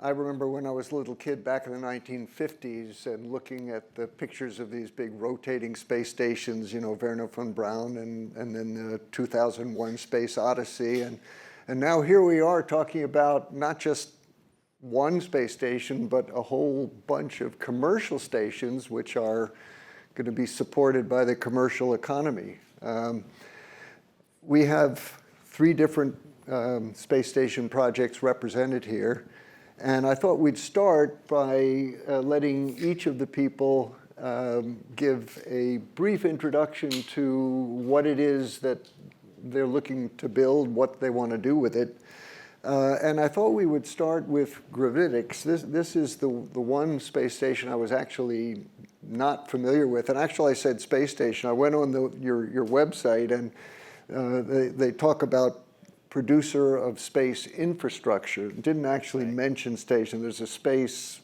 I remember when I was a little kid back in the 1950s and looking at the pictures of these big rotating space stations, Wernher von Braun and then the 2001 Space Odyssey. And now here we are talking about not just one space station, but a whole bunch of commercial stations which are going to be supported by the commercial economy. We have 3 different space station projects represented here. And I thought we'd start by letting each of the people give a brief introduction to what it is that they're looking to build, what they want to do with it. And I thought we would start with Gravityx. This is the one space station I was actually not familiar with. And actually I said space station. I went on your website and they talk about producer of space infrastructure. Didn't actually mention station. There's a space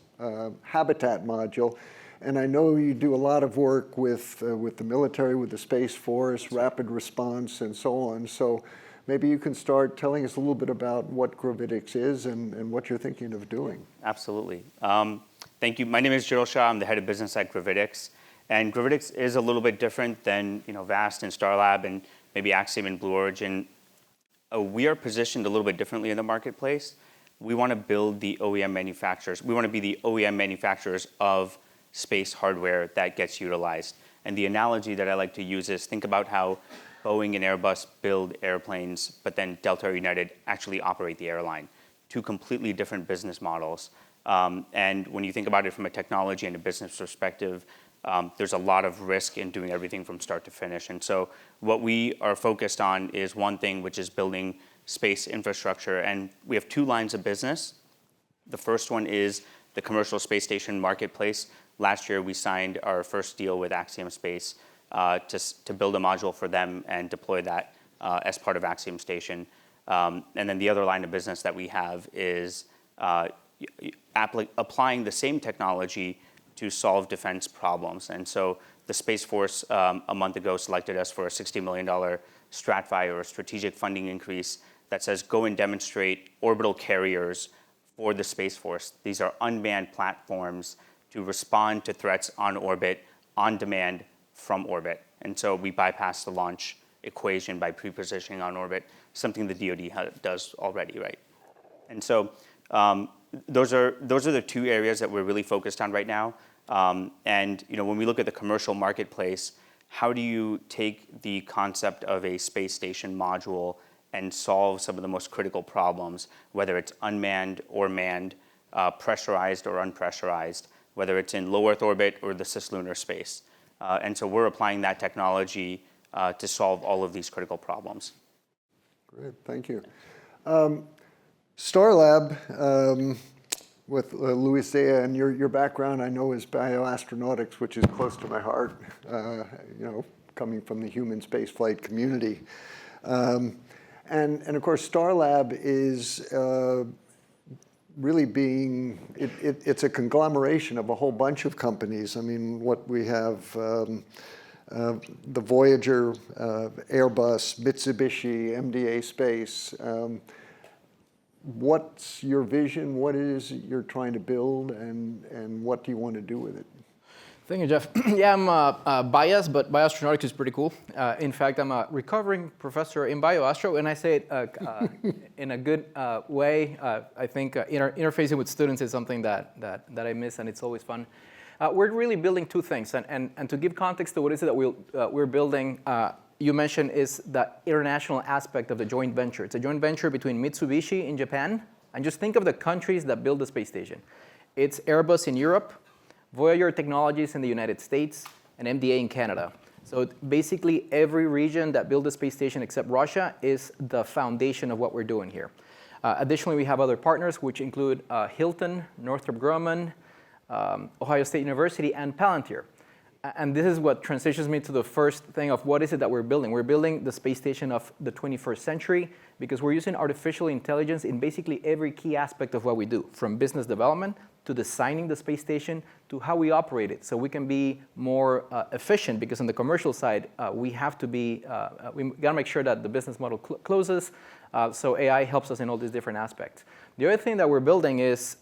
habitat module. And I know you do a lot of work with the military, with the Space Force, rapid response, and so on. So maybe you can start telling us a little bit about what Gravityx is and what you're thinking of doing. Absolutely. Thank you. My name is Jiral Shah. I'm the head of business at Gravityx. And Gravityx is a little bit different than VAST and Starlab and maybe Axiom and Blue Origin. We are positioned a little bit differently in the marketplace. We want to build the OEM manufacturers. We want to be the OEM manufacturers of space hardware that gets utilized. And the analogy that I like to use is think about how Boeing and Airbus build airplanes, but then Delta or United actually operate the airline. 2 completely different business models. And when you think about it from a technology and a business perspective, there's a lot of risk in doing everything from start to finish. And so what we are focused on is one thing, which is building space infrastructure. And we have 2 lines of business. The first one is the commercial space station marketplace. Last year, we signed our first deal with Axiom Space to build a module for them and deploy that as part of Axiom Station. And then the other line of business that we have is applying the same technology to solve defense problems. And so the Space Force a month ago selected us for a $60 million STRATFI, or a strategic funding increase, that says go and demonstrate orbital carriers for the Space Force. These are unmanned platforms to respond to threats on orbit, on demand from orbit. And so we bypass the launch equation by pre-positioning on orbit, something the DoD does already, right? And so those are the 2 areas that we're really focused on right now. And when we look at the commercial marketplace, how do you take the concept of a space station module and solve some of the most critical problems, whether it's unmanned or manned, pressurized or unpressurized, whether it's in low Earth orbit or the cislunar space? And so we're applying that technology to solve all of these critical problems. Great, thank you. Starlab, with Luis Zea, and your background I know is bioastronautics, which is close to my heart, coming from the human spaceflight community. And of course, Starlab is really it's a conglomeration of a whole bunch of companies. I mean, what we have, the Voyager, Airbus, Mitsubishi, MDA Space. What's your vision? What is it you're trying to build, and what do you want to do with it? Thank you, Jeff. Yeah, I'm biased, but bioastronautics is pretty cool. In fact, I'm a recovering professor in bioastro, and I say it in a good way. I think interfacing with students is something that I miss, and it's always fun. We're really building 2 things, and to give context to what is it that we're building, you mentioned is the international aspect of the joint venture. It's a joint venture between Mitsubishi in Japan, and just think of the countries that build the space station. It's Airbus in Europe, Voyager Technologies in the United States, and MDA in Canada. So basically every region that built the space station except Russia is the foundation of what we're doing here. Additionally, we have other partners, which include Hilton, Northrop Grumman, Ohio State University, and Palantir. And this is what transitions me to the first thing of what is it that we're building. We're building the space station of the 21st century because we're using artificial intelligence in basically every key aspect of what we do, from business development to designing the space station to how we operate it, so we can be more efficient. Because on the commercial side, we have to be, we got to make sure that the business model closes, So AI helps us in all these different aspects. The other thing that we're building is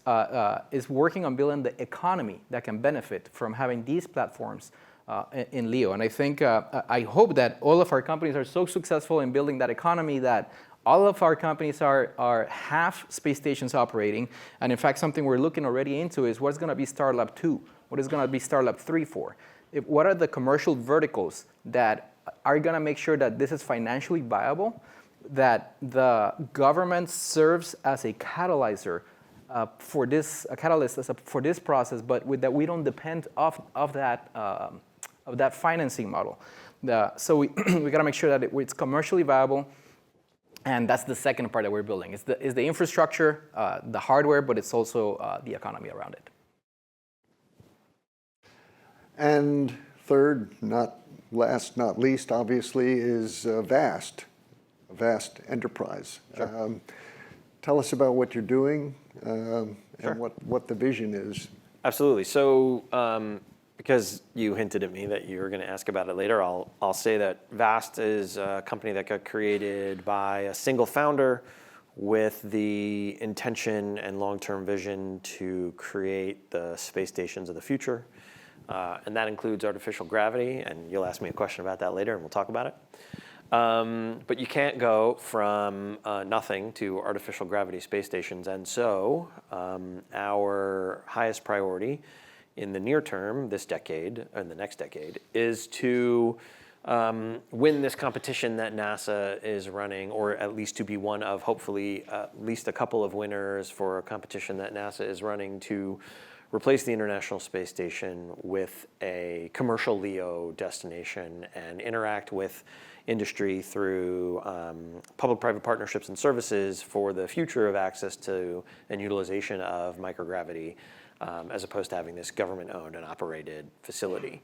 working on building the economy that can benefit from having these platforms in LEO. And I think, I hope that all of our companies are so successful in building that economy that all of our companies have space stations operating. And in fact, something we're looking already into is what's going to be Starlab 2? What is going to be Starlab 3 for? What are the commercial verticals that are going to make sure that this is financially viable, that the government serves as a catalyzer for this process, but that we don't depend of that financing model. So we got to make sure that it's commercially viable, and that's the second part that we're building. It's the infrastructure, the hardware, but it's also the economy around it. And third, not last, not least, obviously, is VAST, a vast enterprise. Sure. Tell us about what you're doing Sure. and what the vision is. Absolutely. So because you hinted at me that you were going to ask about it later, I'll say that VAST is a company that got created by a single founder with the intention and long-term vision to create the space stations of the future. And that includes artificial gravity, and you'll ask me a question about that later, and we'll talk about it. But you can't go from nothing to artificial gravity space stations. And so our highest priority in the near term, this decade, and the next decade, is to win this competition that NASA is running, or at least to be one of, hopefully, at least a couple of winners for a competition that NASA is running to replace the International Space Station with a commercial LEO destination and interact with industry through public-private partnerships and services for the future of access to and utilization of microgravity, as opposed to having this government-owned and operated facility.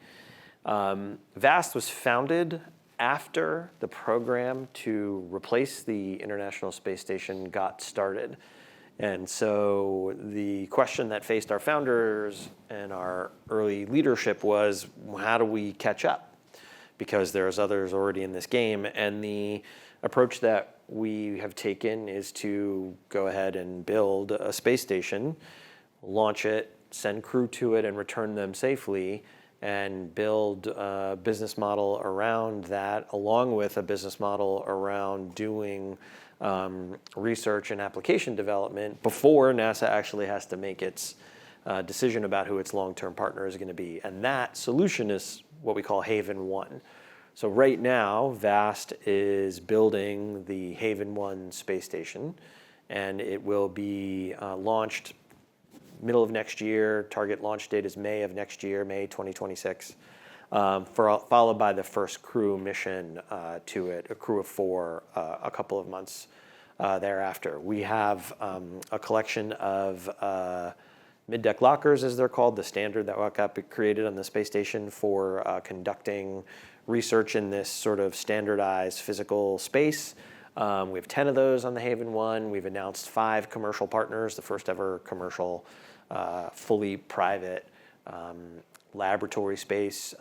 VAST was founded after the program to replace the International Space Station got started. And so the question that faced our founders and our early leadership was, how do we catch up? Because there's others already in this game. And the approach that we have taken is to go ahead and build a space station, launch it, send crew to it, and return them safely, and build a business model around that, along with a business model around doing research and application development before NASA actually has to make its decision about who its long-term partner is going to be. And that solution is what we call Haven 1. So right now, VAST is building the Haven 1 space station, and it will be launched middle of next year. Target launch date is May of next year, May 2026. Followed by the first crew mission to it, a crew of 4, a couple of months thereafter. We have a collection of mid-deck lockers, as they're called, the standard that got created on the space station for conducting research in this sort of standardized physical space. We have 10 of those on the Haven 1. We've announced 5 commercial partners, the first ever commercial, fully private laboratory space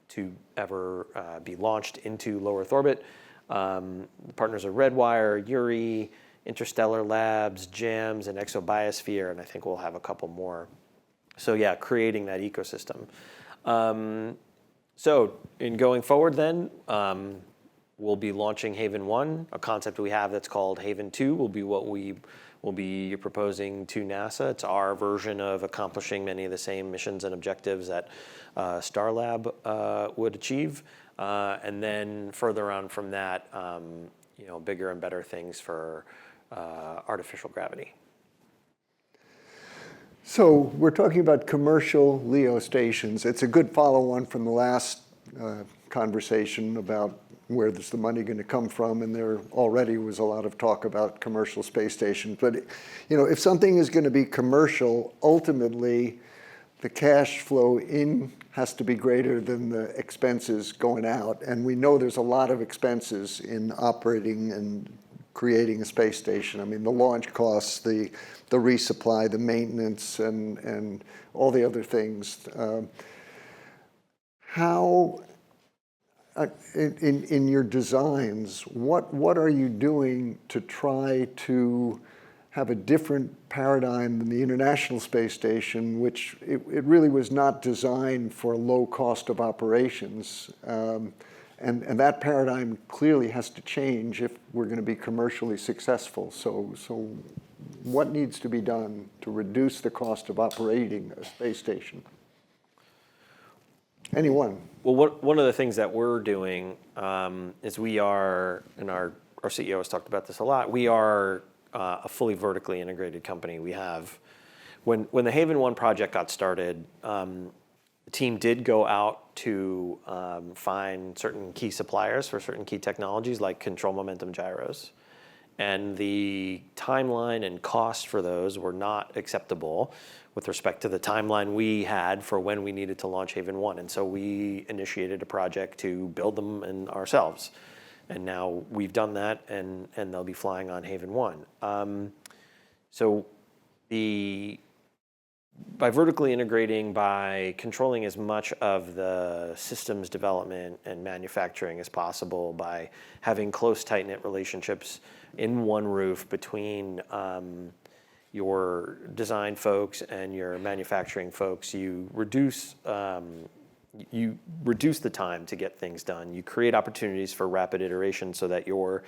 to ever be launched into low Earth orbit. The partners are Redwire, Yuri, Interstellar Labs, GEMS, and ExoBiosphere, and I think we'll have a couple more. So yeah, creating that ecosystem. So in going forward then, we'll be launching Haven 1, a concept we have that's called Haven 2 will be what we will be proposing to NASA. It's our version of accomplishing many of the same missions and objectives that Starlab would achieve. And then further on from that, bigger and better things for artificial gravity. So we're talking about commercial LEO stations. It's a good follow-on from the last conversation about where is the money going to come from, and there already was a lot of talk about commercial space stations. But if something is going to be commercial, ultimately the cash flow in has to be greater than the expenses going out. And we know there's a lot of expenses in operating and creating a space station. I mean, the launch costs, the resupply, the maintenance, and all the other things. In your designs, what are you doing to try to have a different paradigm than the International Space Station, which it really was not designed for low cost of operations. And that paradigm clearly has to change if we're going to be commercially successful. So what needs to be done to reduce the cost of operating a space station? Anyone? Well, one of the things that we're doing is we are, and our CEO has talked about this a lot, we are a fully vertically integrated company. We have, when the Haven 1 project got started, the team did go out to find certain key suppliers for certain key technologies like control momentum gyros. And the timeline and cost for those were not acceptable with respect to the timeline we had for when we needed to launch Haven 1. And so we initiated a project to build them ourselves. And now we've done that, and they'll be flying on Haven 1. So by vertically integrating, by controlling as much of the systems development and manufacturing as possible, by having close, tight-knit relationships in one roof between your design folks and your manufacturing folks, you reduce the time to get things done. You create opportunities for rapid iteration so that your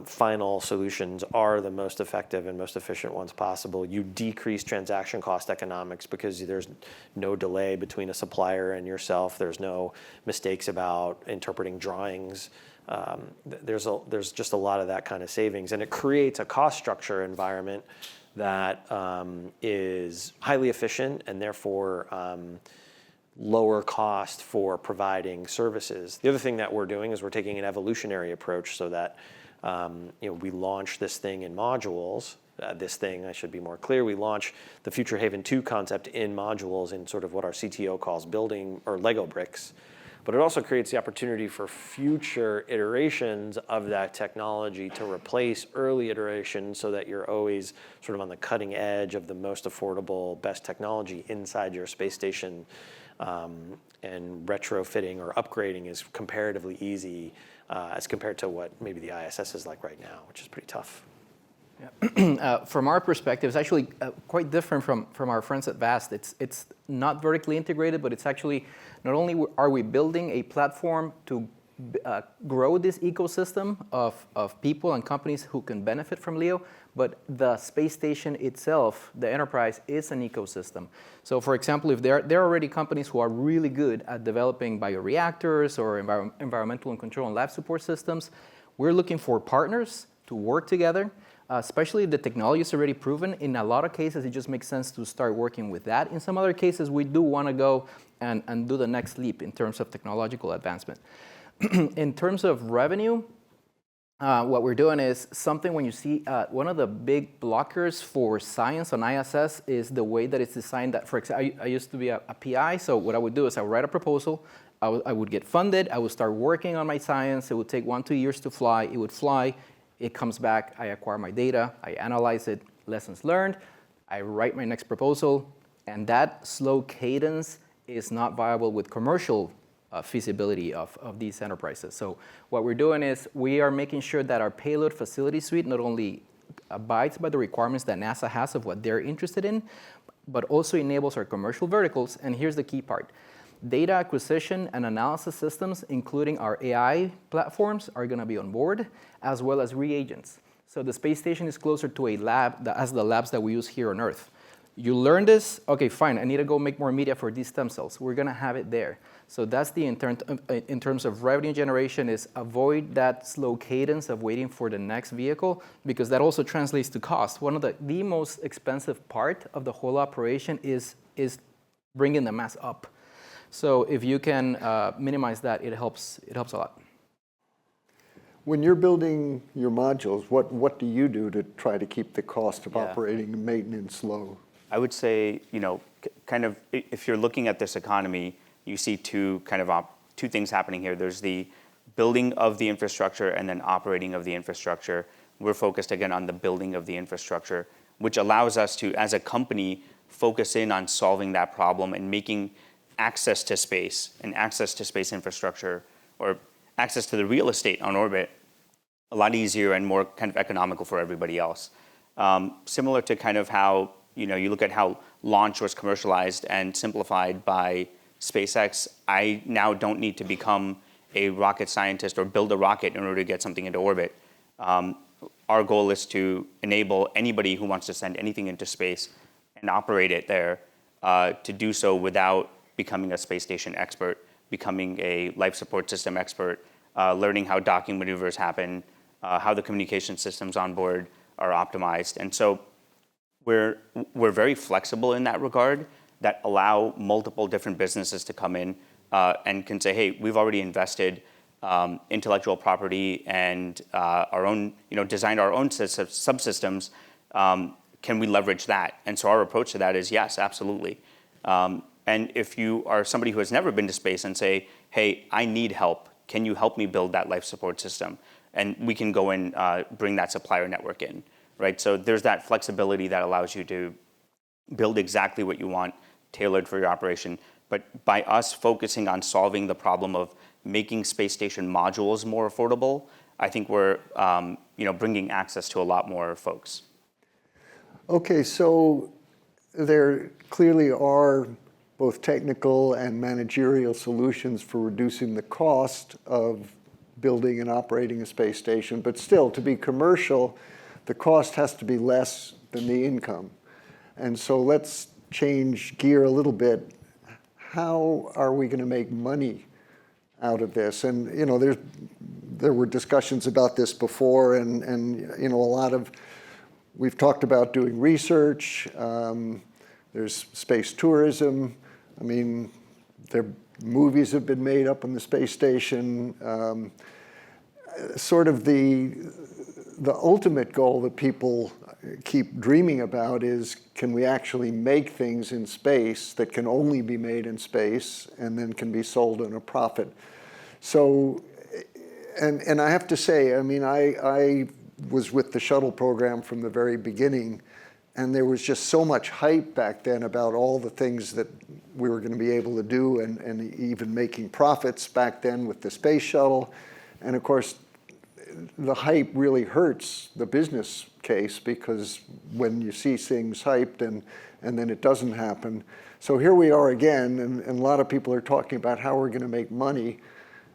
final solutions are the most effective and most efficient ones possible. You decrease transaction cost economics because there's no delay between a supplier and yourself. There's no mistakes about interpreting drawings. There's just a lot of that kind of savings, and it creates a cost structure environment that is highly efficient and therefore lower cost for providing services. The other thing that we're doing is we're taking an evolutionary approach so that we launch this thing in modules. I should be more clear, we launch the Future Haven 2 concept in modules in sort of what our CTO calls building or Lego bricks. But it also creates the opportunity for future iterations of that technology to replace early iterations so that you're always sort of on the cutting edge of the most affordable, best technology inside your space station. And retrofitting or upgrading is comparatively easy as compared to what maybe the ISS is like right now, which is pretty tough. Yeah. From our perspective, it's actually quite different from our friends at VAST. It's not vertically integrated, but it's actually not only are we building a platform to grow this ecosystem of people and companies who can benefit from LEO, but the space station itself, the enterprise, is an ecosystem. So for example, if there are already companies who are really good at developing bioreactors or environmental and control and lab support systems, we're looking for partners to work together, especially if the technology is already proven. In a lot of cases, it just makes sense to start working with that. In some other cases, we do want to go and do the next leap in terms of technological advancement. In terms of revenue, what we're doing is something when you see one of the big blockers for science on ISS is the way that it's designed. That, for example, I used to be a PI, so what I would do is I would write a proposal, I would get funded, I would start working on my science, it would take 1-2 years to fly, it would fly, it comes back, I acquire my data, I analyze it, lessons learned, I write my next proposal, and that slow cadence is not viable with commercial feasibility of these enterprises. So what we're doing is we are making sure that our payload facility suite not only abides by the requirements that NASA has of what they're interested in, but also enables our commercial verticals. And here's the key part. Data acquisition and analysis systems, including our AI platforms, are going to be on board, as well as reagents. So the space station is closer to a lab as the labs that we use here on Earth. You learn this, okay, fine, I need to go make more media for these stem cells. We're going to have it there. So that's the in terms of revenue generation, is avoid that slow cadence of waiting for the next vehicle, because that also translates to cost. One of the most expensive part of the whole operation is bringing the mass up. So if you can minimize that, it helps a lot. When you're building your modules, what do you do to try to keep the cost of operating and maintenance low? I would say, kind of, if you're looking at this economy, you see two things happening here. There's the building of the infrastructure and then operating of the infrastructure. We're focused again on the building of the infrastructure, which allows us to, as a company, focus in on solving that problem and making access to space and access to space infrastructure or access to the real estate on orbit a lot easier and more kind of economical for everybody else. Similar to kind of how, you look at how launch was commercialized and simplified by SpaceX, I now don't need to become a rocket scientist or build a rocket in order to get something into orbit. Our goal is to enable anybody who wants to send anything into space and operate it there to do so without becoming a space station expert, becoming a life support system expert, learning how docking maneuvers happen, how the communication systems on board are optimized. And so we're very flexible in that regard, that allow multiple different businesses to come in and can say, hey, we've already invested intellectual property and our own, designed our own subsystems. Can we leverage that? And so our approach to that is yes, absolutely. And if you are somebody who has never been to space and say, hey, I need help, can you help me build that life support system? And we can go and bring that supplier network in, right? So there's that flexibility that allows you to build exactly what you want, tailored for your operation. But by us focusing on solving the problem of making space station modules more affordable, I think we're bringing access to a lot more folks. Okay, so there clearly are both technical and managerial solutions for reducing the cost of building and operating a space station, but still, to be commercial, the cost has to be less than the income. And so let's change gear a little bit. How are we going to make money out of this? And there were discussions about this before, and a lot of, we've talked about doing research. There's space tourism. I mean, movies have been made up on the space station. Sort of the ultimate goal that people keep dreaming about is, can we actually make things in space that can only be made in space and then can be sold at a profit? So, and I have to say, I mean, I was with the shuttle program from the very beginning, and there was just so much hype back then about all the things that we were going to be able to do, and even making profits back then with the space shuttle. And of course, the hype really hurts the business case, because when you see things hyped and then it doesn't happen. So here we are again, and a lot of people are talking about how we're going to make money.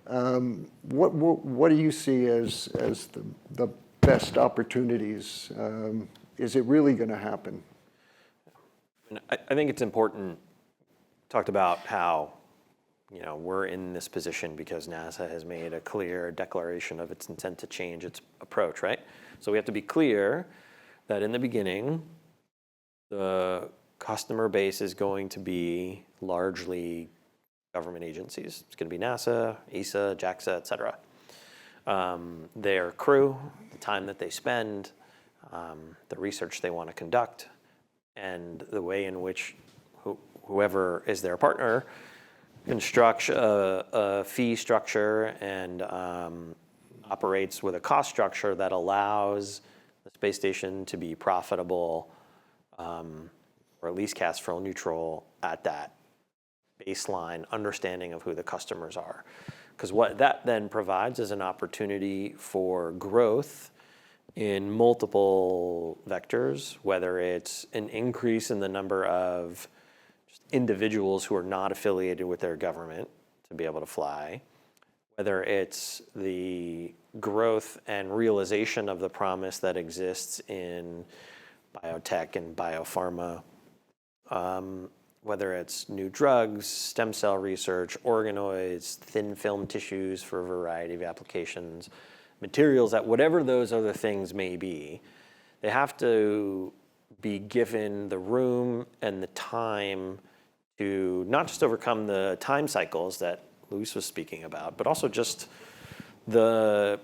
What do you see as the best opportunities? Is it really going to happen? I think it's important. Talked about how we're in this position because NASA has made a clear declaration of its intent to change its approach, right? So we have to be clear that in the beginning, the customer base is going to be largely government agencies. It's going to be NASA, ESA, JAXA, et cetera. Their crew, the time that they spend, the research they want to conduct, and the way in which whoever is their partner constructs a fee structure and operates with a cost structure that allows the space station to be profitable, or at least cash flow neutral at that baseline understanding of who the customers are. Because what that then provides is an opportunity for growth in multiple vectors, whether it's an increase in the number of individuals who are not affiliated with their government to be able to fly, whether it's the growth and realization of the promise that exists in biotech and biopharma, whether it's new drugs, stem cell research, organoids, thin film tissues for a variety of applications, materials, that whatever those other things may be, they have to be given the room and the time to not just overcome the time cycles that Luis was speaking about, but also just the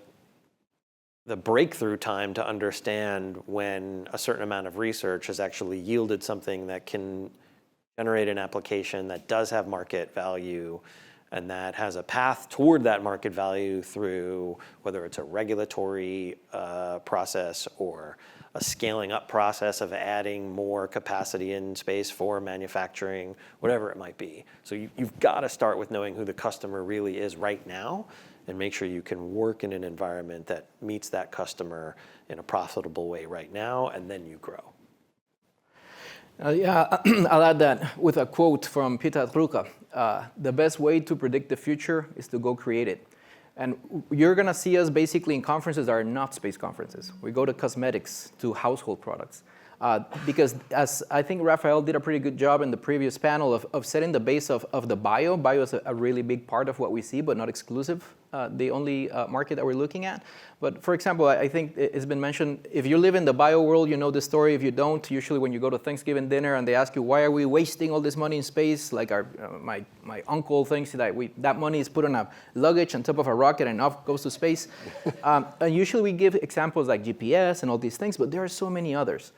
breakthrough time to understand when a certain amount of research has actually yielded something that can generate an application that does have market value and that has a path toward that market value through whether it's a regulatory process or a scaling up process of adding more capacity in space for manufacturing, whatever it might be. So you've got to start with knowing who the customer really is right now and make sure you can work in an environment that meets that customer in a profitable way right now, and then you grow. Yeah, I'll add that with a quote from Peter Drucker. The best way to predict the future is to go create it. And you're going to see us basically in conferences that are not space conferences. We go to cosmetics, to household products. Because as I think Rafael did a pretty good job in the previous panel of setting the base of the bio. Bio is a really big part of what we see, but not exclusive, the only market that we're looking at. But for example, I think it's been mentioned, if you live in the bio world, you know the story. If you don't, usually when you go to Thanksgiving dinner and they ask you, why are we wasting all this money in space? Like my uncle thinks that that money is put on a luggage on top of a rocket and off goes to space. And usually we give examples like GPS and all these things, but there are so many others.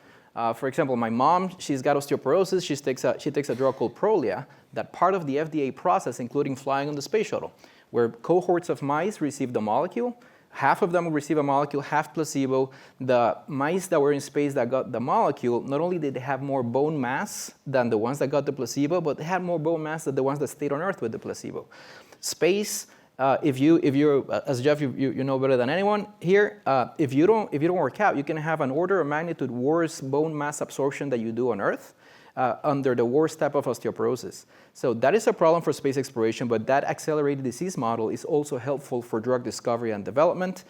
For example, my mom, she's got osteoporosis. She takes a drug called Prolia, that part of the FDA process, including flying on the space shuttle, where cohorts of mice receive the molecule. Half of them will receive a molecule, half placebo. The mice that were in space that got the molecule, not only did they have more bone mass than the ones that got the placebo, but they had more bone mass than the ones that stayed on Earth with the placebo. Space, if you're, as Jeff, you know better than anyone here, if you don't work out, you can have an order of magnitude worse bone mass absorption than you do on Earth under the worst type of osteoporosis. So that is a problem for space exploration, but that accelerated disease model is also helpful for drug discovery and development.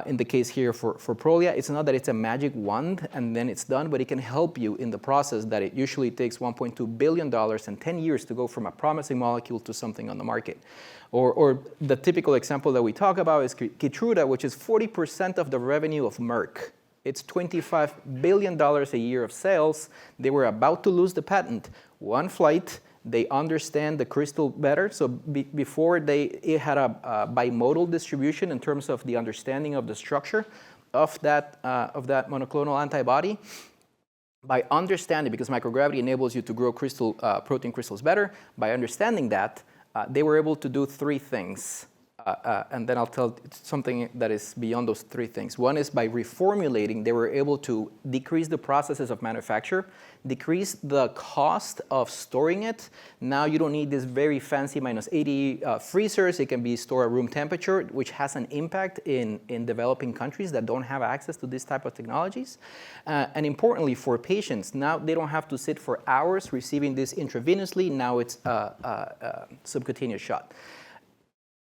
In the case here for Prolia, it's not that it's a magic wand and then it's done, but it can help you in the process that it usually takes $1.2 billion and 10 years to go from a promising molecule to something on the market. Or the typical example that we talk about is Keytruda, which is 40% of the revenue of Merck. It's $25 billion a year of sales. They were about to lose the patent. One flight, they understand the crystal better. So before it had a bimodal distribution in terms of the understanding of the structure of that monoclonal antibody. By understanding, because microgravity enables you to grow protein crystals better, by understanding that, they were able to do three things. And then I'll tell something that is beyond those three things. One is by reformulating, they were able to decrease the processes of manufacture, decrease the cost of storing it. Now you don't need this very fancy -80 freezers. It can be stored at room temperature, which has an impact in developing countries that don't have access to this type of technologies. And importantly, for patients, now they don't have to sit for hours receiving this intravenously. Now it's a subcutaneous shot.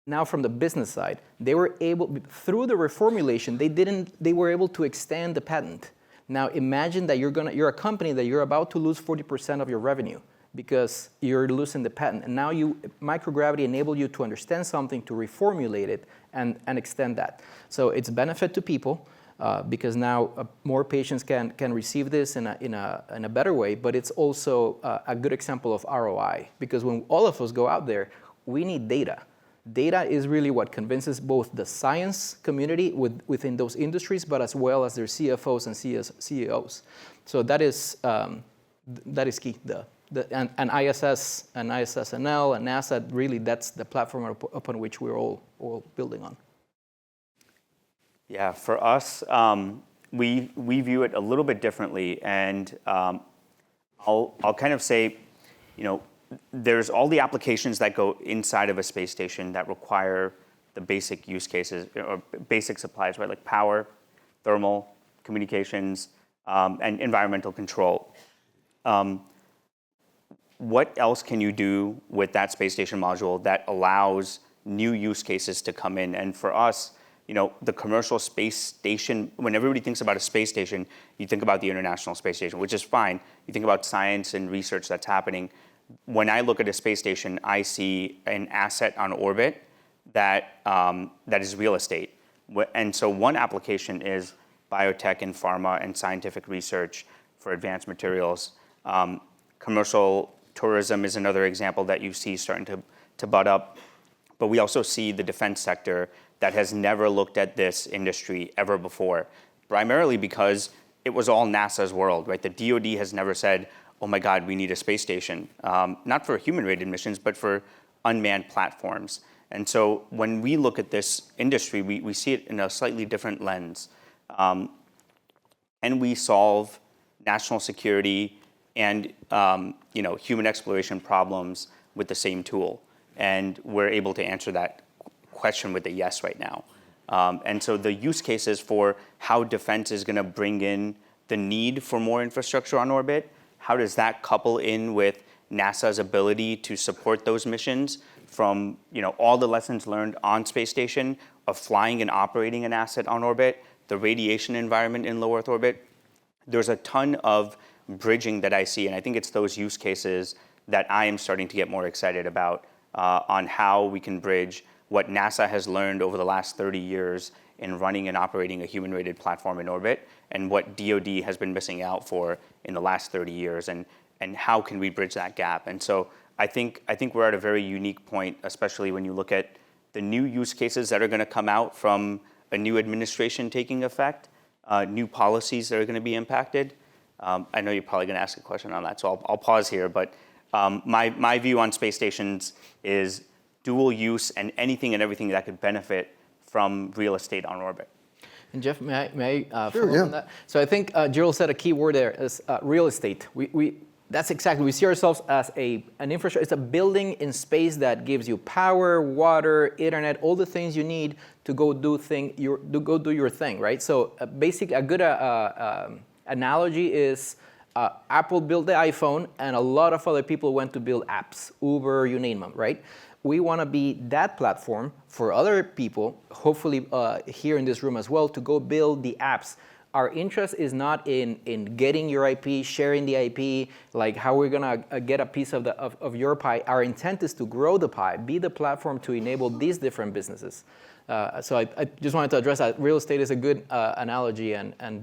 Now, from the business side, they were able, through the reformulation, they were able to extend the patent. Now, imagine that you're a company that you're about to lose 40% of your revenue because you're losing the patent. And now microgravity enabled you to understand something, to reformulate it, and extend that. So it's benefit to people because now more patients can receive this in a better way. But it's also a good example of ROI because when all of us go out there, we need data. Data is really what convinces both the science community within those industries, but as well as their CFOs and CEOs. So that is key. And ISS and ISSNL and NASA, really, that's the platform upon which we're all building on. Yeah, for us, we view it a little bit differently, and I'll kind of say, there's all the applications that go inside of a space station that require the basic use cases or basic supplies, right? Like power, thermal, communications, and environmental control. What else can you do with that space station module that allows new use cases to come in? And for us, the commercial space station, when everybody thinks about a space station, you think about the International Space Station, which is fine. You think about science and research that's happening. When I look at a space station, I see an asset on orbit that is real estate. And so one application is biotech and pharma and scientific research for advanced materials. Commercial tourism is another example that you see starting to butt up. But we also see the defense sector that has never looked at this industry ever before, primarily because it was all NASA's world, right? The DoD has never said, oh my God, we need a space station, not for human-rated missions, but for unmanned platforms. And so when we look at this industry, we see it in a slightly different lens. And we solve national security and human exploration problems with the same tool. And we're able to answer that question with a yes right now. And so the use cases for how defense is going to bring in the need for more infrastructure on orbit, how does that couple in with NASA's ability to support those missions from all the lessons learned on space station of flying and operating an asset on orbit, the radiation environment in low Earth orbit. There's a ton of bridging that I see, and I think it's those use cases that I am starting to get more excited about on how we can bridge what NASA has learned over the last 30 years in running and operating a human-rated platform in orbit, and what DoD has been missing out for in the last 30 years, and how can we bridge that gap? And so I think we're at a very unique point, especially when you look at the new use cases that are going to come out from a new administration taking effect, new policies that are going to be impacted. I know you're probably going to ask a question on that, so I'll pause here. But my view on space stations is dual use and anything and everything that could benefit from real estate on orbit. And Jeff, may I Sure, follow yeah. on that? So I think Gerald said a key word there is real estate. That's exactly, we see ourselves as an infrastructure. It's a building in space that gives you power, water, internet, all the things you need to go do your thing, right? So a good analogy is Apple built the iPhone, and a lot of other people went to build apps, Uber, you name them, right? We want to be that platform for other people, hopefully here in this room as well, to go build the apps. Our interest is not in getting your IP, sharing the IP, like how we're gonna get a piece of your pie. Our intent is to grow the pie, be the platform to enable these different businesses. So I just wanted to address that. Real estate is a good analogy, and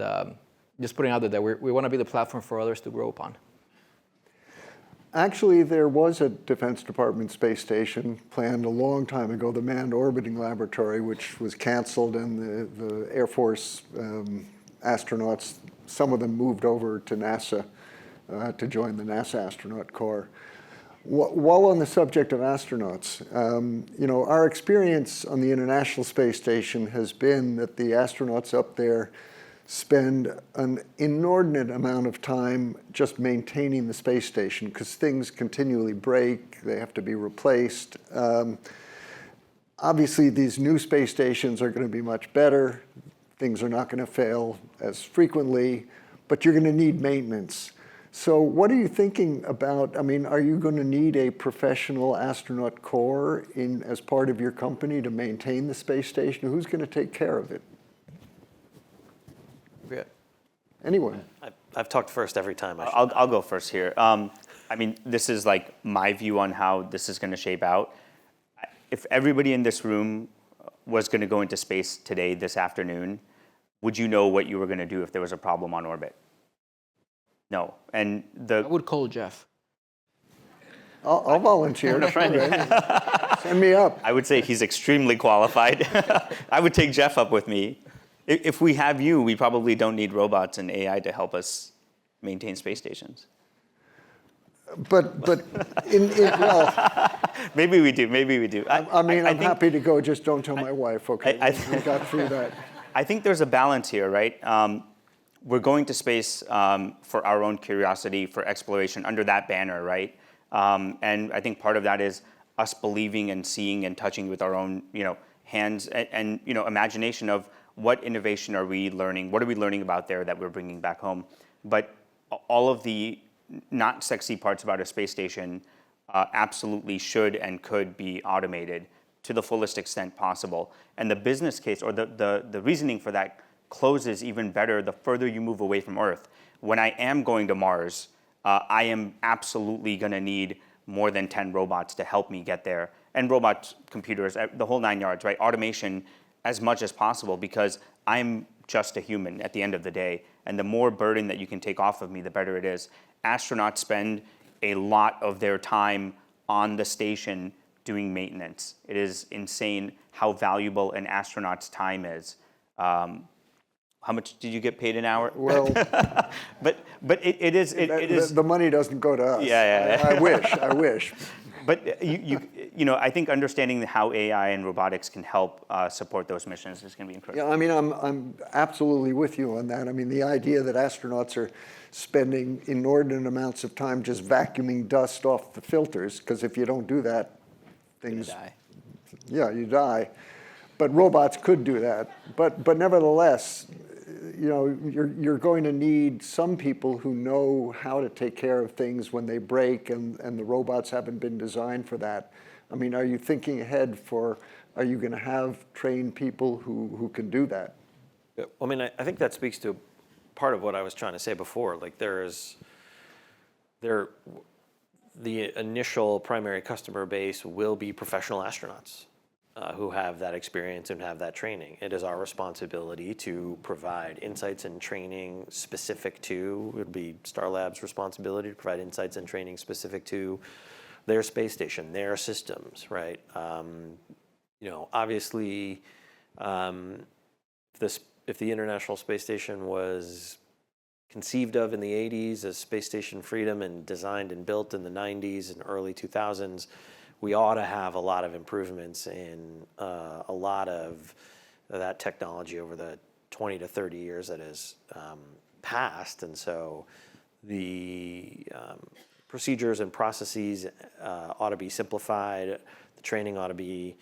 just putting it out there that we want to be the platform for others to grow upon. Actually, there was a Defense Department space station planned a long time ago, the Manned Orbiting Laboratory, which was canceled, and the Air Force astronauts, some of them moved over to NASA to join the NASA astronaut corps. While on the subject of astronauts, our experience on the International Space Station has been that the astronauts up there spend an inordinate amount of time just maintaining the space station because things continually break, they have to be replaced. Obviously, these new space stations are going to be much better. Things are not going to fail as frequently, but you're going to need maintenance. So what are you thinking about? I mean, are you going to need a professional astronaut corps as part of your company to maintain the space station? Who's going to take care of it? Yeah. Anyone? I've talked first every time. I'll go first here. I mean, this is like my view on how this is going to shape out. If everybody in this room was going to go into space today, this afternoon, would you know what you were going to do if there was a problem on orbit? No. And I would call Jeff. I'll volunteer. Send me up. I would say he's extremely qualified. I would take Jeff up with me. If we have you, we probably don't need robots and AI to help us maintain space stations. But well, Maybe we do. Maybe we do. I'm think- happy to go. Just don't tell my wife, okay? We got through that. I think there's a balance here, right? We're going to space for our own curiosity, for exploration, under that banner, right? And I think part of that is us believing and seeing and touching with our own, hands and imagination of what innovation are we learning? What are we learning about there that we're bringing back home? But all of the not sexy parts about a space station absolutely should and could be automated to the fullest extent possible. And the business case or the reasoning for that closes even better the further you move away from Earth. When I am going to Mars, I am absolutely going to need more than 10 robots to help me get there. And robots, computers, the whole 9 yards, right? Automation as much as possible because I'm just a human at the end of the day. And the more burden that you can take off of me, the better it is. Astronauts spend a lot of their time on the station doing maintenance. It is insane how valuable an astronaut's time is. How much did you get paid an hour? Well, but it is. the money doesn't go to us. Yeah. I wish. But I think understanding how AI and robotics can help support those missions is going to be incredible. Yeah, I mean, I'm absolutely with you on that. I mean, the idea that astronauts are spending inordinate amounts of time just vacuuming dust off the filters, because if you don't do that, things Die. yeah, you die. But robots could do that. But nevertheless, you know, you're going to need some people who know how to take care of things when they break, and the robots haven't been designed for that. I mean, are you thinking ahead are you going to have trained people who can do that? Yeah, I mean, I think that speaks to part of what I was trying to say before. Like the initial primary customer base will be professional astronauts who have that experience and have that training. It is our responsibility to provide insights and training specific to, it would be Starlab's responsibility to provide insights and training specific to their space station, their systems, right? You know, obviously, if the International Space Station was conceived of in the 80s as Space Station Freedom and designed and built in the 90s and early 2000s, we ought to have a lot of improvements in a lot of that technology over the 20 to 30 years that has passed. And so the procedures and processes ought to be simplified. The training ought to be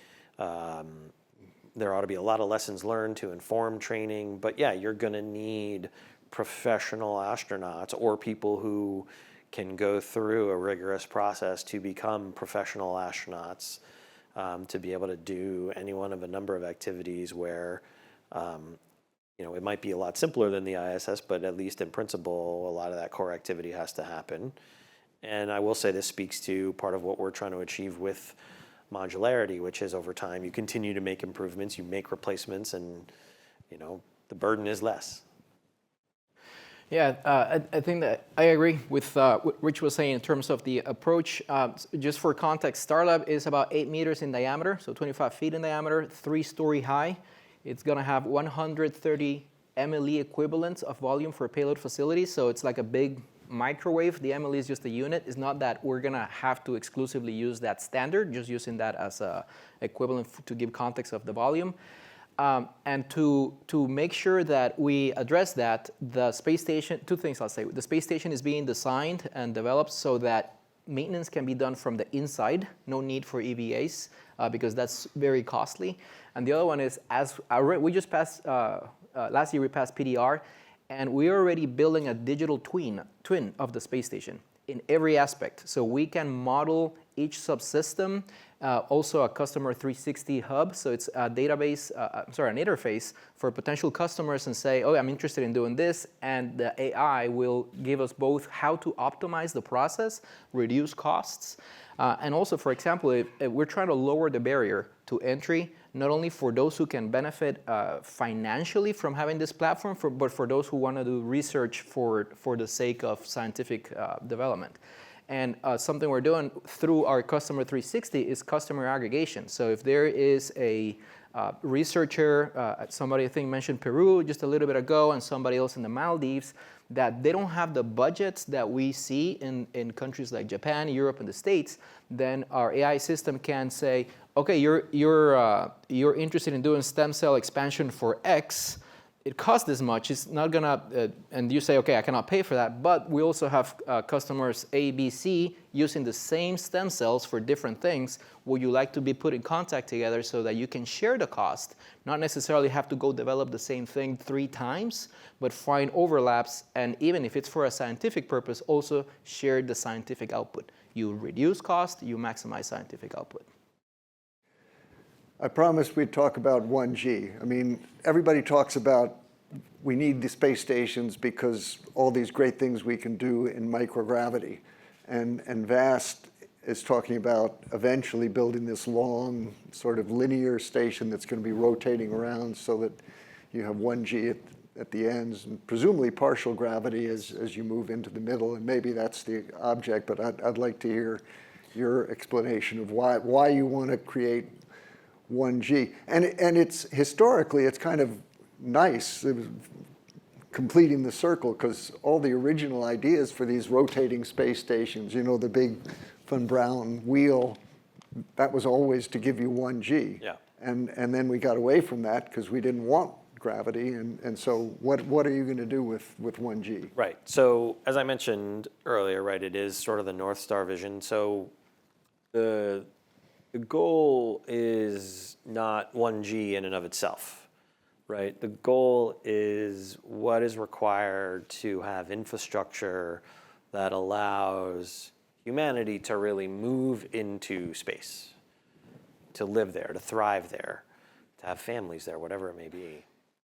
there ought to be a lot of lessons learned to inform training. But yeah, you're going to need professional astronauts or people who can go through a rigorous process to become professional astronauts, to be able to do any one of a number of activities where, you know, it might be a lot simpler than the ISS, but at least in principle, a lot of that core activity has to happen. And I will say this speaks to part of what we're trying to achieve with modularity, which is over time you continue to make improvements, you make replacements, and you know the burden is less. Yeah, I think that I agree with what Rich was saying in terms of the approach. Just for context, Starlab is about 8 meters in diameter, so 25 feet in diameter, 3-story high. It's going to have 130 MLE equivalents of volume for payload facilities, so it's like a big microwave. The MLE is just a unit. It's not that we're going to have to exclusively use that standard, just using that as a equivalent to give context of the volume. And to make sure that we address that, the space station, two things I'll say. The space station is being designed and developed so that maintenance can be done from the inside, no need for EVAs, because that's very costly. And the other one is, we just passed, last year we passed PDR, and we're already building a digital twin of the space station in every aspect. So we can model each subsystem, also a customer 360 hub. So it's a database, an interface for potential customers and say, oh, I'm interested in doing this. And the AI will give us both how to optimize the process, reduce costs. And also, for example, if we're trying to lower the barrier to entry, not only for those who can benefit financially from having this platform, but for those who want to do research for the sake of scientific development. And something we're doing through our Customer 360 is customer aggregation. So if there is a researcher, somebody I think mentioned Peru just a little bit ago, and somebody else in the Maldives, that they don't have the budgets that we see in countries like Japan, Europe, and the States, then our AI system can say, okay, you're interested in doing stem cell expansion for X. It costs this much. It's not gonna, and you say, okay, I cannot pay for that. But we also have customers A, B, C using the same stem cells for different things. Would you like to be put in contact together so that you can share the cost, not necessarily have to go develop the same thing 3 times, but find overlaps, and even if it's for a scientific purpose, also share the scientific output. You reduce cost, you maximize scientific output. I promised we'd talk about 1G. I mean, everybody talks about we need the space stations because all these great things we can do in microgravity. And VAST is talking about eventually building this long sort of linear station that's going to be rotating around so that you have 1G at the ends, and presumably partial gravity as you move into the middle, and maybe that's the object, but I'd like to hear your explanation of why you want to create 1G. And it's historically, it's kind of nice. It was completing the circle because all the original ideas for these rotating space stations, you know, the big von Braun wheel, that was always to give you 1G. Yeah. And then we got away from that because we didn't want gravity. And so what are you going to do with 1G? Right. So as I mentioned earlier, right, it is sort of the North Star vision. So the the goal is not 1G in and of itself, right? The goal is what is required to have infrastructure that allows humanity to really move into space, to live there, to thrive there, to have families there, whatever it may be.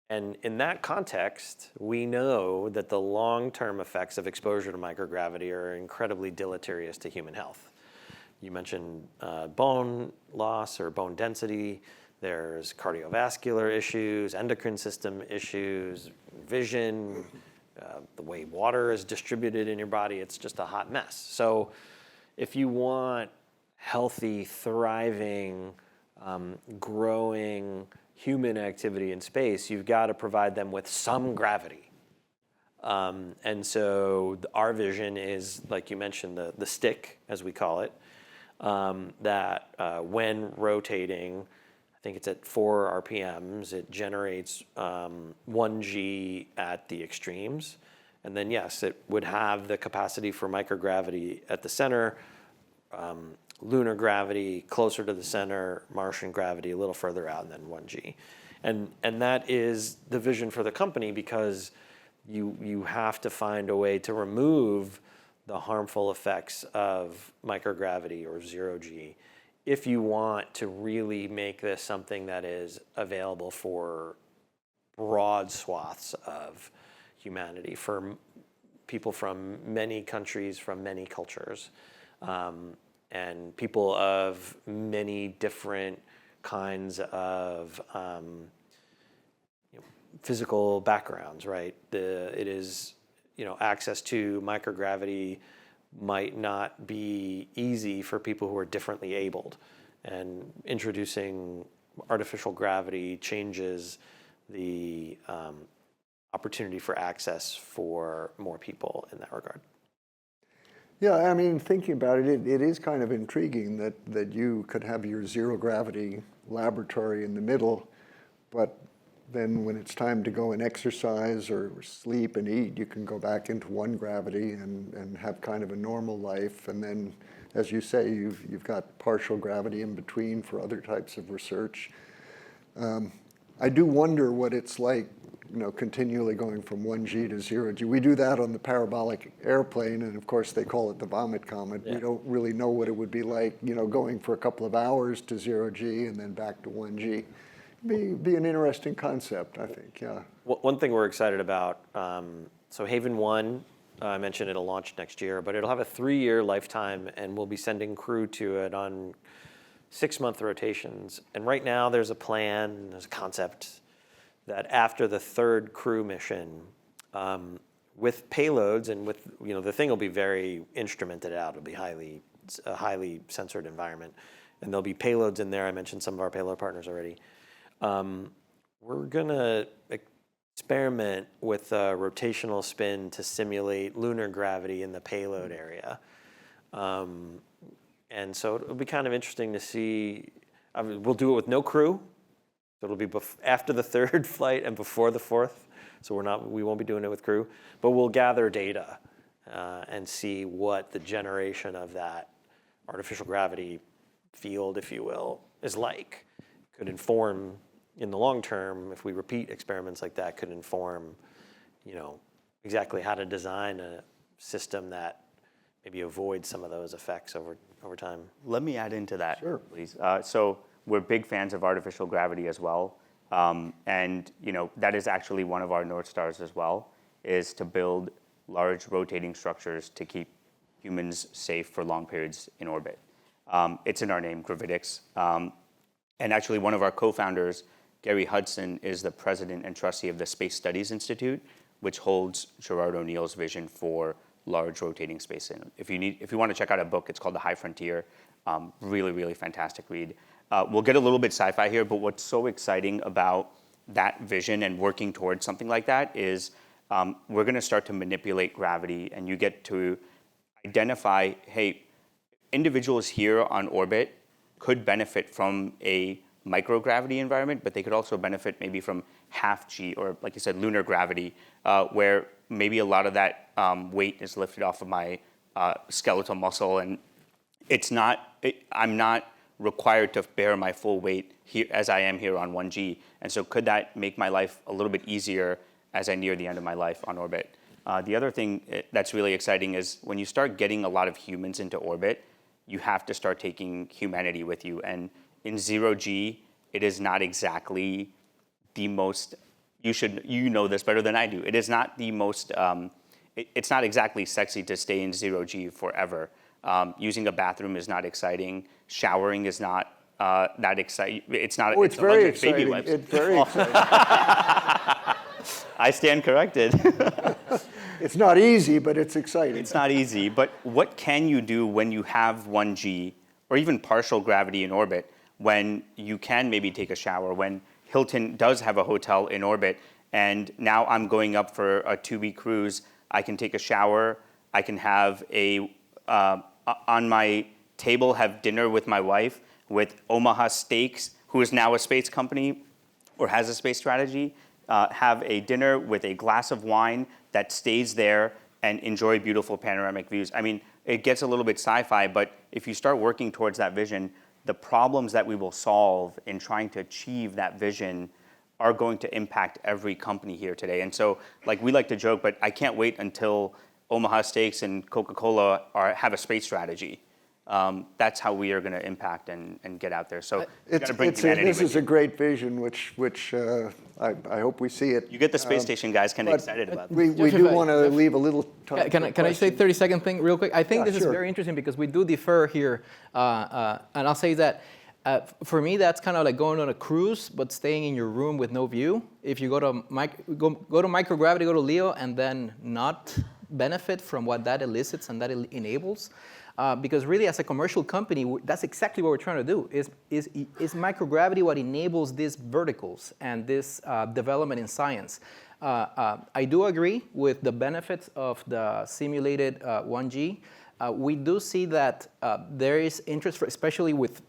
And in that context, we know that the long-term effects of exposure to microgravity are incredibly deleterious to human health. You mentioned bone loss or bone density. There's cardiovascular issues, endocrine system issues, vision, the way water is distributed in your body. It's just a hot mess. So if you want healthy, thriving, growing human activity in space, you've got to provide them with some gravity. And so our vision is, like you mentioned, the stick, as we call it, that when rotating, I think it's at 4 RPMs, it generates 1G at the extremes. And then, yes, it would have the capacity for microgravity at the center, lunar gravity closer to the center, Martian gravity a little further out, and then 1G. And that is the vision for the company, because you have to find a way to remove the harmful effects of microgravity or 0G if you want to really make this something that is available for broad swaths of humanity, for people from many countries, from many cultures, and people of many different kinds of physical backgrounds, right? It is, access to microgravity might not be easy for people who are differently abled. And introducing artificial gravity changes the opportunity for access for more people in that regard. Yeah, I mean, thinking about it, it is kind of intriguing that you could have your zero gravity laboratory in the middle, but then when it's time to go and exercise or sleep and eat, you can go back into 1 gravity and have kind of a normal life. And then, as you say, you've got partial gravity in between for other types of research. I do wonder what it's like, continually going from 1G to 0G. We do that on the parabolic airplane, and of course they call it the vomit comet. Yeah. We don't really know what it would be like, going for a couple of hours to 0G and then back to 1G. Be an interesting concept, I think, yeah. One thing we're excited about, so Haven 1, I mentioned it'll launch next year, but it'll have a 3-year lifetime, and we'll be sending crew to it on 6-month rotations. And right now there's a plan, there's a concept that after the 3rd crew mission, with payloads and with, the thing will be very instrumented out. It'll be a highly censored environment. And there'll be payloads in there. I mentioned some of our payload partners already. We're gonna experiment with a rotational spin to simulate lunar gravity in the payload area. And so it'll be kind of interesting to see. We'll do it with no crew. So it'll be after the 3rd flight and before the 4th. So we won't be doing it with crew, but we'll gather data and see what the generation of that artificial gravity field, if you will, is like. Could inform, in the long term, if we repeat experiments like that, could inform, exactly how to design a system that maybe avoids some of those effects over time. Let me add into that, Sure. please. So we're big fans of artificial gravity as well. And that is actually one of our North Stars as well, is to build large rotating structures to keep humans safe for long periods in orbit. It's in our name, Gravitics. And actually one of our co-founders, Gary Hudson, is the president and trustee of the Space Studies Institute, which holds Gerard O'Neill's vision for large rotating space. And if you want to check out a book, it's called The High Frontier. Really, really fantastic read. We'll get a little bit sci-fi here, but what's so exciting about that vision and working towards something like that is we're going to start to manipulate gravity, and you get to identify, hey, individuals here on orbit could benefit from a microgravity environment, but they could also benefit maybe from half G, or like you said, lunar gravity, where maybe a lot of that weight is lifted off of my skeletal muscle, and I'm not required to bear my full weight here as I am here on 1G. And so could that make my life a little bit easier as I near the end of my life on orbit? The other thing that's really exciting is when you start getting a lot of humans into orbit, you have to start taking humanity with you. And in 0G, it is not exactly the most, you know this better than I do. It is not the most, it's not exactly sexy to stay in 0G forever. Using a bathroom is not exciting. Showering is not that exciting. It's not. Oh, it's a very bunch of baby exciting. wipes. It's very exciting. I stand corrected. It's not easy, but it's exciting. It's not easy, but what can you do when you have 1G or even partial gravity in orbit, when you can maybe take a shower, when Hilton does have a hotel in orbit, and now I'm going up for a 2-week cruise, I can take a shower, I can have on my table have dinner with my wife, with Omaha Steaks, who is now a space company or has a space strategy, have a dinner with a glass of wine that stays there and enjoy beautiful panoramic views. I mean, it gets a little bit sci-fi, but if you start working towards that vision, the problems that we will solve in trying to achieve that vision are going to impact every company here today. And so, like, we like to joke, but I can't wait until Omaha Steaks and Coca-Cola have a space strategy. That's how we are going to impact and get out there. So you got to bring humanity this with is you. a great vision, which I hope we see it. You get the space station guys kind of but excited about that. We Jeff, do if I- want to Jeff, leave a little time. Can I say 30-second thing real quick? I think Yeah, this is sure. very interesting because we do differ here. And I'll say that for me, that's kind of like going on a cruise, but staying in your room with no view. If you go to microgravity, go to LEO, and then not benefit from what that elicits and that enables. Because really, as a commercial company, that's exactly what we're trying to do. Is microgravity what enables these verticals and this development in science? I do agree with the benefits of the simulated 1G. We do see that there is interest, especially with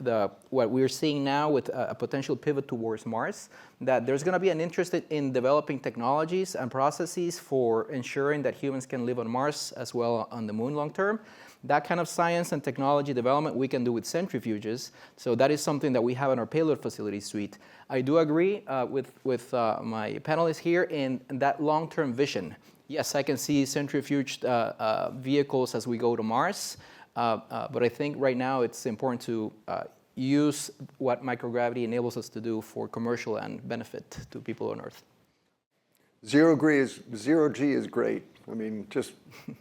what we're seeing now with a potential pivot towards Mars, that there's going to be an interest in developing technologies and processes for ensuring that humans can live on Mars as well on the moon long term. That kind of science and technology development we can do with centrifuges. So that is something that we have in our payload facility suite. I do agree with my panelists here in that long-term vision. Yes, I can see centrifuge vehicles as we go to Mars, but I think right now it's important to use what microgravity enables us to do for commercial and benefit to people on Earth. 0G is great. I mean, just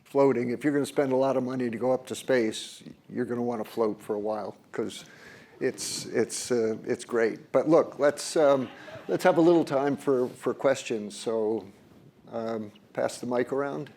floating. If you're going to spend a lot of money to go up to space, you're going to want to float for a while because it's great. But look, let's have a little time for questions. So pass the mic around.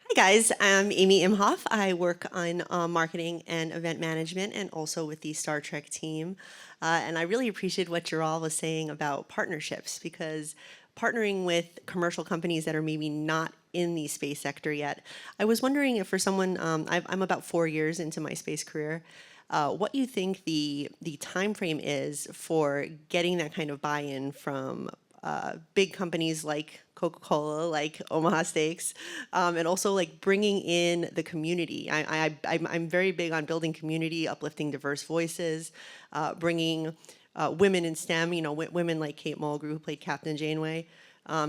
Hi guys, I'm Amy Imhoff. I work on marketing and event management and also with the Star Trek team. And I really appreciate what Jaral was saying about partnerships, because partnering with commercial companies that are maybe not in the space sector yet. I was wondering if for someone, I'm about 4 years into my space career, what you think the time frame is for getting that kind of buy-in from big companies like Coca-Cola, like Omaha Steaks, and also like bringing in the community. I'm very big on building community, uplifting diverse voices, bringing women in STEM, women like Kate Mulgrew, who played Captain Janeway,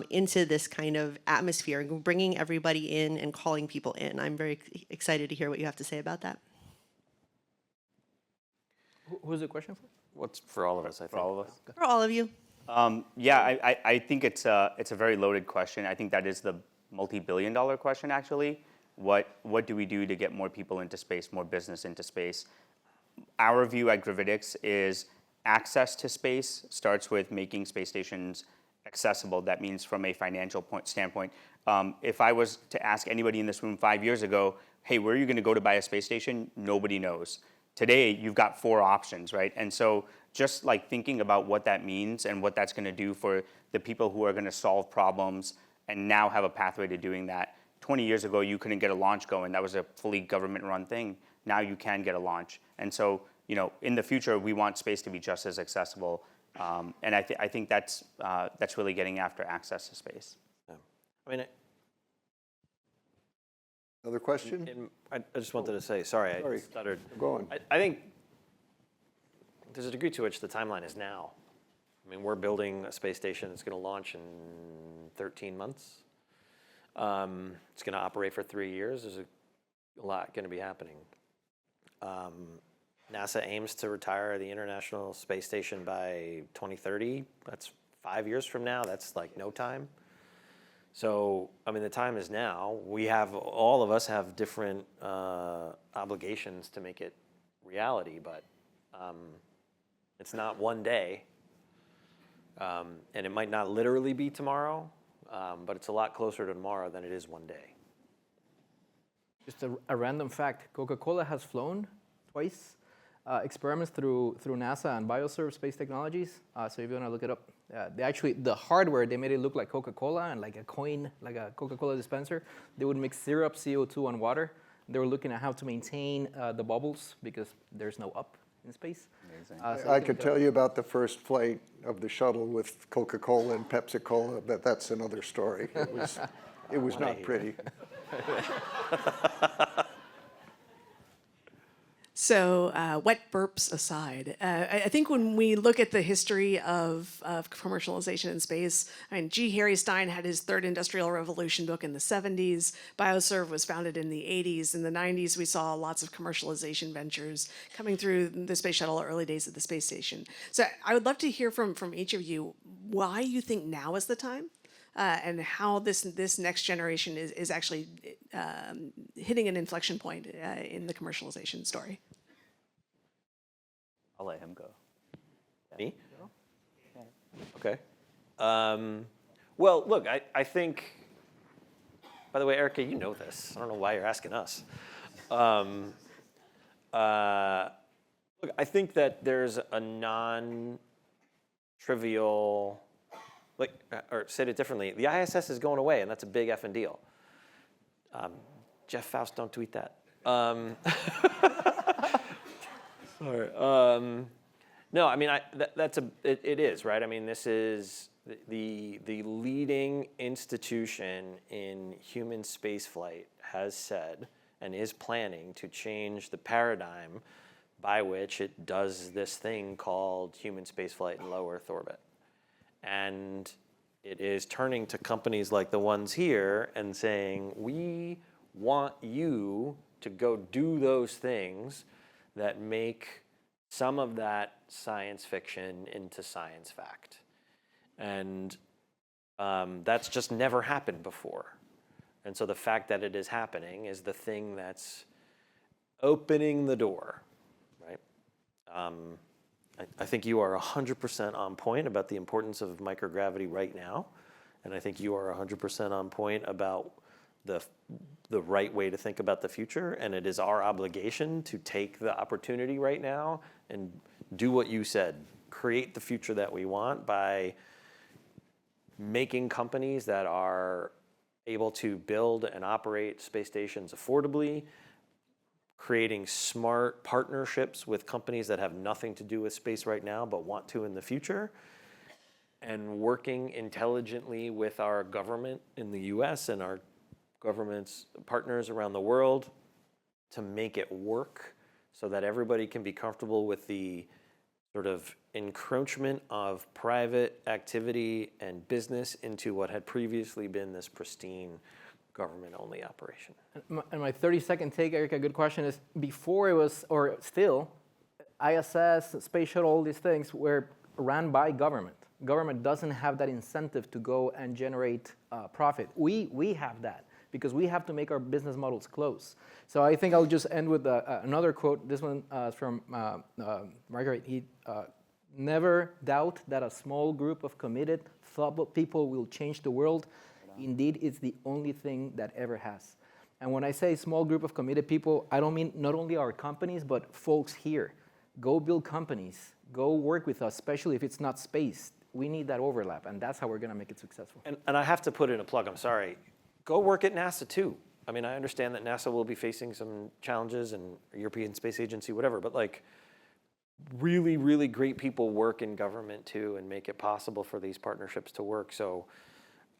into this kind of atmosphere, bringing everybody in and calling people in. I'm very excited to hear what you have to say about that. Who's the question for? What's for all of us, I think. For all of us. For all of you. Yeah, I think it's a very loaded question. I think that is the multi-billion-dollar question, actually. What do we do to get more people into space, more business into space? Our view at Gravitics is access to space starts with making space stations accessible. That means from a financial standpoint. If I was to ask anybody in this room 5 years ago, hey, where are you going to go to buy a space station? Nobody knows. Today, you've got 4 options, right? And so just like thinking about what that means and what that's going to do for the people who are going to solve problems and now have a pathway to doing that. 20 years ago, you couldn't get a launch going. That was a fully government-run thing. Now you can get a launch. And so, in the future, we want space to be just as accessible. And I think that's really getting after access to space. Yeah. I mean, Another question? And I just wanted to say, sorry, I Sorry. stuttered. Go on. I think there's a degree to which the timeline is now. I mean, we're building a space station that's going to launch in 13 months. It's going to operate for 3 years. There's a lot going to be happening. NASA aims to retire the International Space Station by 2030. That's 5 years from now. That's like no time. So, I mean, the time is now. All of us have different obligations to make it reality, but it's not one day. And it might not literally be tomorrow, but it's a lot closer to tomorrow than it is one day. Just a random fact, Coca-Cola has flown twice, experiments through NASA and Bioserve Space Technologies. So if you want to look it up, the hardware, they made it look like Coca-Cola and like a coin, like a Coca-Cola dispenser. They would mix syrup, CO2, and water. They were looking at how to maintain the bubbles because there's no up in space. Amazing. I could tell you about the first flight of the shuttle with Coca-Cola and Pepsi-Cola, but that's another story. It was not pretty. So wet burps aside, I think when we look at the history of commercialization in space, I mean, G. Harry Stine had his Third Industrial Revolution book in the 70s. Bioserve was founded in the 80s. In the 90s, we saw lots of commercialization ventures coming through the space shuttle, early days of the space station. So I would love to hear from each of you why you think now is the time. And how this next generation is actually hitting an inflection point in the commercialization story. I'll let him go. Me? Okay. Well, look, I think, by the way, Erica, you know this. I don't know why you're asking us. Look, I think that there's a non-trivial, or said it differently, the ISS is going away, and that's a big effing deal. Jeff Faust, don't tweet that. Sorry. No, I mean, it is, right? I mean, this is the leading institution in human spaceflight has said and is planning to change the paradigm by which it does this thing called human spaceflight in low Earth orbit. And it is turning to companies like the ones here and saying, we want you to go do those things that make some of that science fiction into science fact. And that's just never happened before. And so the fact that it is happening is the thing that's opening the door, right? I think you are 100% on point about the importance of microgravity right now. And I think you are 100% on point about the right way to think about the future. And it is our obligation to take the opportunity right now and do what you said, create the future that we want by making companies that are able to build and operate space stations affordably, creating smart partnerships with companies that have nothing to do with space right now but want to in the future, and working intelligently with our government in the US and our government's partners around the world to make it work so that everybody can be comfortable with the sort of encroachment of private activity and business into what had previously been this pristine government-only operation. And my 30-second take, Erica, good question, is before it was, or still, ISS, space shuttle, all these things were ran by government. Government doesn't have that incentive to go and generate profit. We have that because we have to make our business models close. So I think I'll just end with another quote. This one is from Margaret Heat. Never doubt that a small group of committed, thoughtful people will change the world. Indeed, it's the only thing that ever has. And when I say small group of committed people, I don't mean not only our companies, but folks here. Go build companies. Go work with us, especially if it's not space. We need that overlap, and that's how we're going to make it successful. And I have to put in a plug, I'm sorry. Go work at NASA too. I mean, I understand that NASA will be facing some challenges and European Space Agency, whatever, but like really, really great people work in government too and make it possible for these partnerships to work. So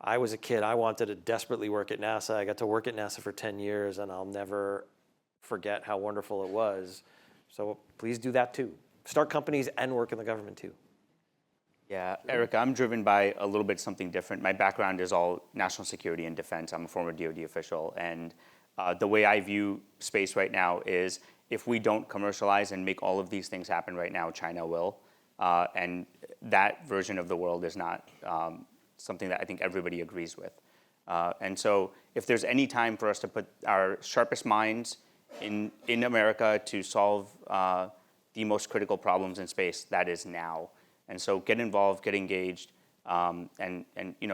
I was a kid, I wanted to desperately work at NASA. I got to work at NASA for 10 years, and I'll never forget how wonderful it was. So please do that too. Start companies and work in the government too. Yeah, Eric, I'm driven by a little bit something different. My background is all national security and defense. I'm a former DoD official, and the way I view space right now is if we don't commercialize and make all of these things happen right now, China will. And that version of the world is not something that I think everybody agrees with. And so if there's any time for us to put our sharpest minds in America to solve the most critical problems in space, that is now. And so get involved, get engaged, and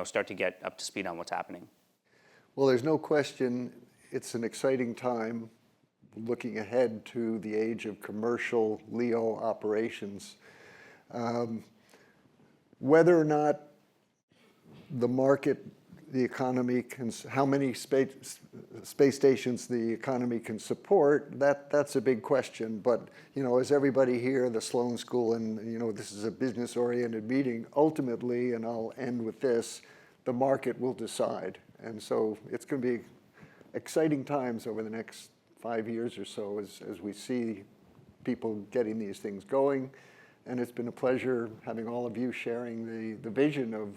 start to get up to speed on what's happening. Well, there's no question it's an exciting time looking ahead to the age of commercial LEO operations. Whether or not the market, the economy how many space stations the economy can support, that's a big question. But, as everybody here, the Sloan School, and, this is a business-oriented meeting, ultimately, and I'll end with this, the market will decide. And so it's going to be exciting times over the next 5 years or so as we see people getting these things going. And it's been a pleasure having all of you sharing the vision of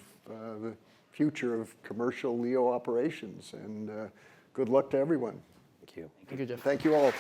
the future of commercial LEO operations. And good luck to everyone. Thank you. Thank you, Jeff. Thank you all.